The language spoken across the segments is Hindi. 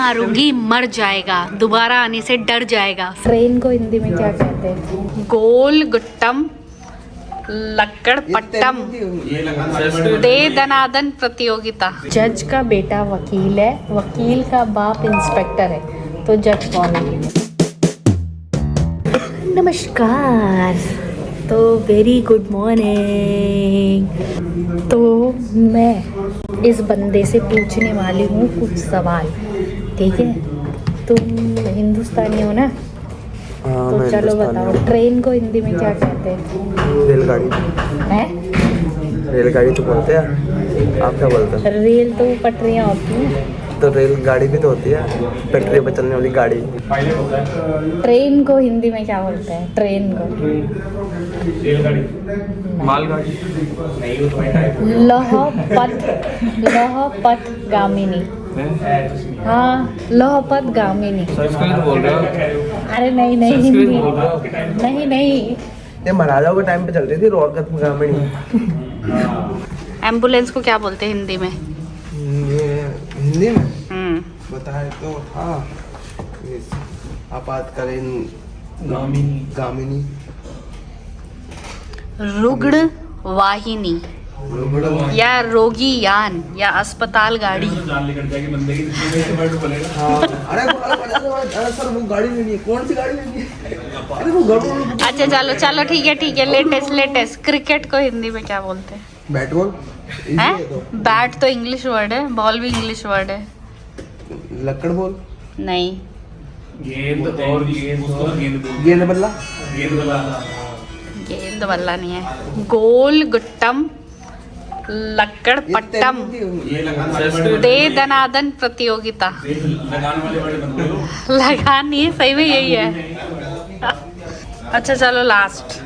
मारूंगी मर जाएगा, दोबारा आने से डर जाएगा। ट्रेन को हिंदी में क्या कहते हैं? गोल गुट्टम लक्कड़ पट्टम दे दनादन प्रतियोगिता। जज का बेटा वकील है, वकील का बाप इंस्पेक्टर है, तो जज कौन है? नमस्कार, तो वेरी गुड मॉर्निंग। तो मैं इस बंदे से पूछने वाली हूँ कुछ सवाल, ठीक है? तुम हिंदुस्तानी हो ना? तो चलो बताओ, ट्रेन को हिंदी में क्या कहते हैं? रेलगाड़ी। हैं? रेलगाड़ी तो बोलते हैं, आप क्या बोलते हैं? रेल तो पटरियाँ होती हैं, तो रेलगाड़ी भी तो होती है, पटरी पर चलने वाली गाड़ी। ट्रेन को हिंदी में क्या बोलते हैं? ट्रेन को मालगाड़ी। लौह पथ गामिनी। हाँ, लौह पथ गामिनी। संस्कृत बोल रहे हो? अरे नहीं नहीं, हिंदी नहीं। ये महाराजाओं के टाइम पे चल रही थी रोकत गामिनी। एम्बुलेंस को क्या बोलते हैं हिंदी में? ये हिंदी में बताए तो था, आपातकालीन गामिनी। रुग्ण वाहिनी या रोगी यान या अस्पताल गाड़ी। अरे सर वो गाड़ी लेनी है, कौन सी गाड़ी लेनी है? अरे वो गाड़ी। अच्छा चलो ठीक है। लेटेस्ट क्रिकेट को हिंदी में क्या बोलते हैं? बैट बॉल हैं? बैट तो इंग्लिश वर्ड है, बॉल भी इंग्लिश वर्ड है। लक्कड़ बॉल नहीं, गेंद बल्ला। गेंद बल्ला नहीं है। गोल गुट्टम लक्कड़ पट्टम दे दनादन प्रतियोगिता। लगान नहीं है, सही में यही है। अच्छा चलो लास्ट,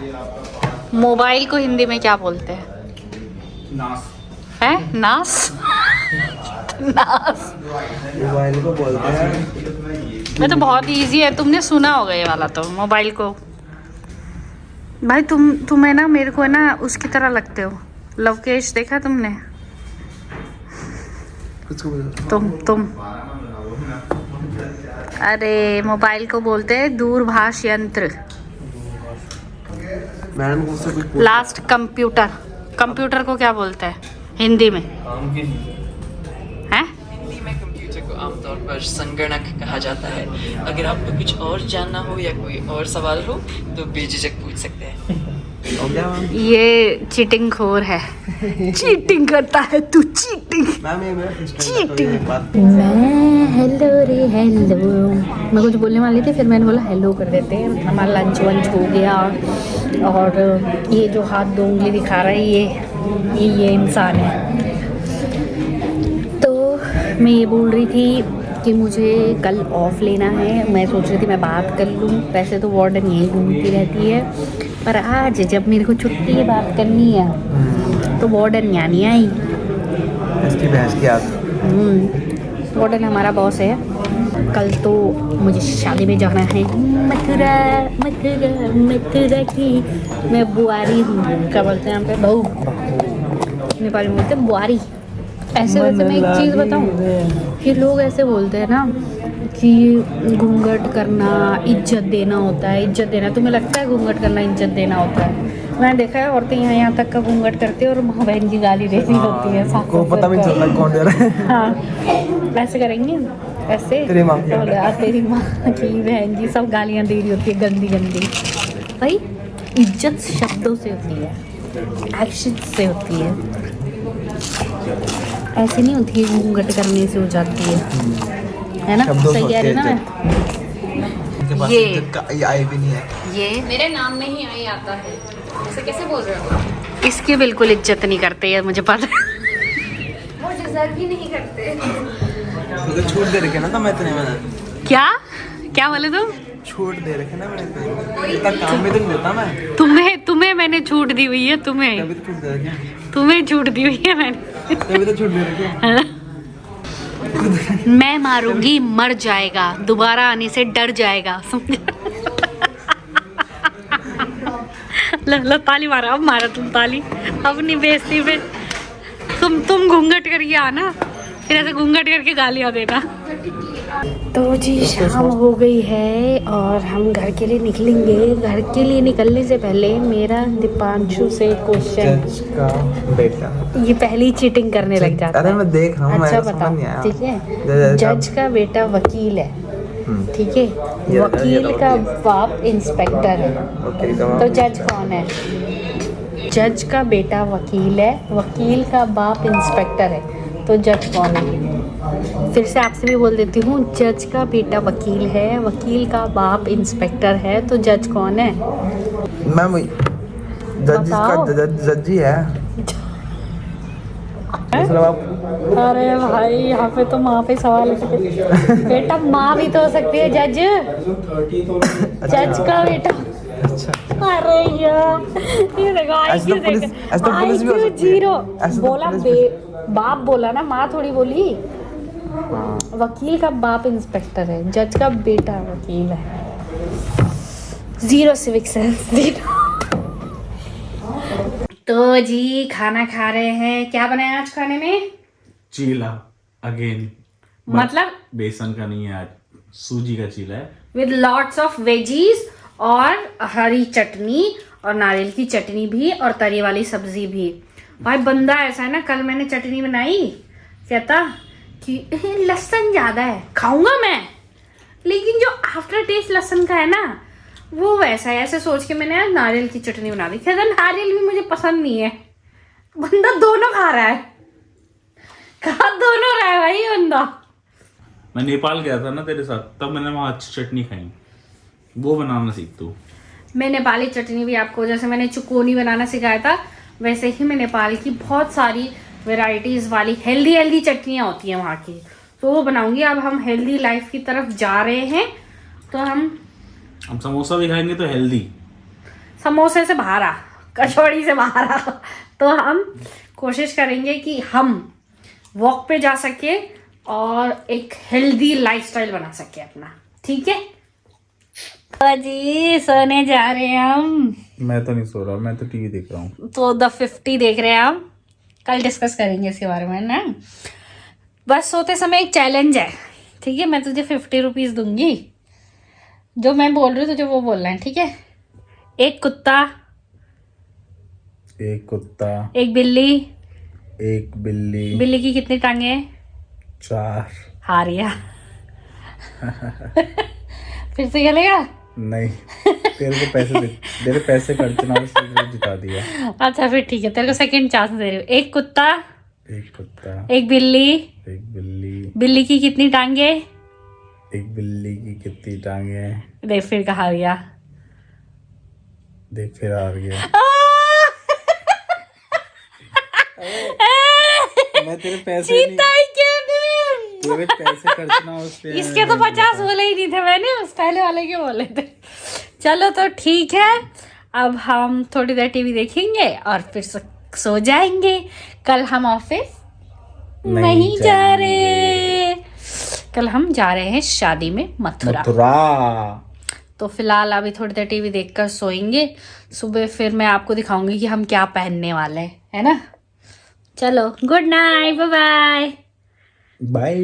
मोबाइल को हिंदी में क्या बोलते हैं? नास। मोबाइल को बोलते हैं। मैं तो बहुत इजी है, तुमने सुना होगा ये वाला तो। मोबाइल को भाई तुम है ना, मेरे को है ना उसकी तरह लगते हो। लवकेश देखा तुमने? तुम अरे मोबाइल को बोलते हैं दूरभाष यंत्र। लास्ट कंप्यूटर को क्या बोलते हैं हिंदी में? हैं? हिंदी में कंप्यूटर को आमतौर पर संगणक कहा जाता है। अगर आपको कुछ और जानना हो या कोई और सवाल हो तो बेझिझक पूछ सकते हैं। ये चीटिंग खोर है। चीटिंग करता है तू, चीटिंग। मैं हेलो रे हेलो, मैं कुछ बोलने वाली थी, फिर मैंने बोला हेलो कर देते हैं। हमारा लंच वंच हो गया, और ये जो हाथ दो उंगली दिखा रहा है ये इंसान है। तो मैं ये बोल रही थी कि मुझे कल ऑफ लेना है। मैं सोच रही थी मैं बात कर लूँ, वैसे तो वार्डन यहीं घूमती रहती है, पर आज जब मेरे को छुट्टी की बात करनी है तो वार्डन यहाँ नहीं आई। इसकी बहस की आप। वार्डन हमारा बॉस है। कल तो मुझे शादी में जाना है, मथुरा की। मैं बुआरी हूँ, क्या बोलते हैं यहाँ पे? बहू, नेपाली में बोलते हैं बुआरी। ऐसे वैसे मैं एक चीज़ बताऊँ कि लोग ऐसे बोलते हैं ना कि घूंघट करना इज्जत देना होता है। इज्जत देना, तुम्हें लगता है घूंघट करना इज्जत देना होता है? मैंने देखा है औरतें यहाँ तक का घूंघट करती है और माँ बहन की गाली देती होती है। को पता भी चलता कौन दे रहा है। हाँ, ऐसे करेंगे, ऐसे तेरी माँ की तेरी माँ की, बहन की, सब गालियाँ दे रही होती है गंदी गंदी। भाई इज्जत शब्दों से होती है, एक्शन से होती है, ऐसे नहीं होती है घूंघट करने से हो जाती है ना? सही कह रही ना मैं? ये आई भी नहीं है। ये मेरे नाम में ही आई आता है, ऐसे कैसे बोल रहे हो? इसकी बिल्कुल इज्जत नहीं करते है, मुझे पता है। वो डिजर्व ही नहीं करते। तो छूट दे रखे ना, तो मैं इतने में क्या बोले तुम? छूट दे रखे ना मैंने, इतना काम में तो नहीं देता मैं। तुम्हें मैंने छूट दी हुई है, तुम्हें तभी तो छूट दे रखे। तुम्हें छूट दी हुई है मैंने। तभी तो छूट दे रखे। मैं मारूंगी मर जाएगा, दोबारा आने से डर जाएगा, समझा? लो ताली मारा, अब मारा तुम ताली अपनी बेइज्जती पे। तुम घूंघट करके आना, फिर ऐसे घूंघट करके गालियां देना। तो जी शाम हो गई है और हम घर के लिए निकलेंगे। घर के लिए निकलने से पहले मेरा दीपांशु से क्वेश्चन, जज का बेटा, ये पहली चीटिंग करने लग जाता है। अरे मैं देख रहा हूँ, अच्छा मेरे को समझ बताओ, नहीं आया। ठीक है। जज का बेटा वकील है, ठीक है। ये वकील का बाप इंस्पेक्टर है, वकील का तो जज कौन है? जज का बेटा वकील है, वकील का बाप इंस्पेक्टर है, तो जज कौन है? फिर से आपसे भी बोल देती हूँ, जज का बेटा वकील है, वकील का बाप इंस्पेक्टर है, तो जज कौन है? मैम जज बताओ। का जज ही है। मतलब आप अरे भाई यहाँ पे तो माँ पे सवाल है। बेटा माँ भी तो हो सकती है जज, जज का बेटा। अरे यार ये देखो ऐसे तो पुलिस, ऐसे तो पुलिस भी हो सकती है। जीरो ऐसे तो बोला, पुलिस भी- बाप बोला ना, माँ थोड़ी बोली। वकील का बाप इंस्पेक्टर है, जज का बेटा वकील है। Zero civic sense, zero. तो जी खाना खा रहे हैं। क्या बनाया आज खाने में? चीला अगेन, मतलब बेसन का नहीं है आज, सूजी का चीला है। विद लॉट्स ऑफ वेजीज और हरी चटनी और नारियल की चटनी भी और तरी वाली सब्जी भी। भाई बंदा ऐसा है ना, कल मैंने चटनी बनाई, कहता कि लहसुन ज्यादा है, खाऊंगा मैं, लेकिन जो आफ्टर टेस्ट लहसुन का है ना वो वैसा है। ऐसे सोच के मैंने आज नारियल की चटनी बना दी। कहता नारियल भी मुझे पसंद नहीं है। बंदा दोनों खा रहा है, खा दोनों रहा है भाई बंदा। मैं नेपाल गया था ना तेरे साथ, तब मैंने वहाँ अच्छी चटनी खाई, वो बनाना सीख तू। मैं नेपाली चटनी भी आपको, जैसे मैंने चुकोनी बनाना सिखाया था, वैसे ही मैं नेपाल की बहुत सारी वेराइटीज़ वाली हेल्दी चटनियाँ होती हैं वहाँ की, तो वो बनाऊंगी। अब हम हेल्दी लाइफ की तरफ जा रहे हैं, तो हम समोसा भी खाएंगे तो हेल्दी। समोसे से बाहर आ, कचौड़ी से बाहर आ, तो हम कोशिश करेंगे कि हम वॉक पे जा सके और एक हेल्दी लाइफस्टाइल बना सके अपना, ठीक है। तो जी सोने जा रहे हैं हम। मैं तो नहीं सो रहा, मैं तो टीवी देख रहा हूँ। तो द 50 देख रहे हैं हम, कल डिस्कस करेंगे इसके बारे में ना। बस सोते समय एक चैलेंज है, ठीक है। मैं तुझे 50 रुपीज दूंगी, जो मैं बोल रही हूँ तुझे वो बोलना है, ठीक है। एक कुत्ता, एक बिल्ली, एक बिल्ली, बिल्ली की कितनी टांगे? 4। हार गया। फिर से खेलेगा? नहीं, तेरे को पैसे दे, तेरे पैसे खर्चना, उसने जिता दिया। अच्छा फिर ठीक है, तेरे को सेकंड चांस दे रही हूँ। एक कुत्ता, एक बिल्ली, बिल्ली की कितनी टांगे? एक बिल्ली की कितनी टांगे? देख फिर कहा हार गया। देख फिर हार गया। मैं तेरे पैसे नहीं, तेरे पैसे खर्चना उस पे। इसके तो 50 बोले ही नहीं थे मैंने, उस पहले वाले के बोले थे। चलो तो ठीक है, अब हम थोड़ी देर टीवी देखेंगे और फिर सो जाएंगे। कल हम ऑफिस नहीं जा रहे, कल हम जा रहे हैं शादी में मथुरा। तो फिलहाल अभी थोड़ी देर टीवी देखकर सोएंगे, सुबह फिर मैं आपको दिखाऊंगी कि हम क्या पहनने वाले हैं, है ना। चलो good night, bye bye. Bye.